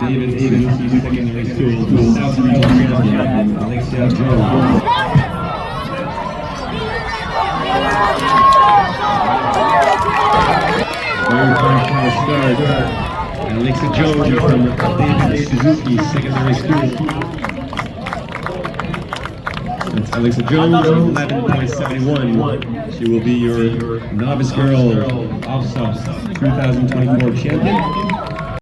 David Suzuki Secondary School, South Region Champion, Alexia Jones. Very first start, Alexia Jones from David Suzuki Secondary School. That's Alexia Jones, 11.71. She will be your novice girl OFSA 2024 champion.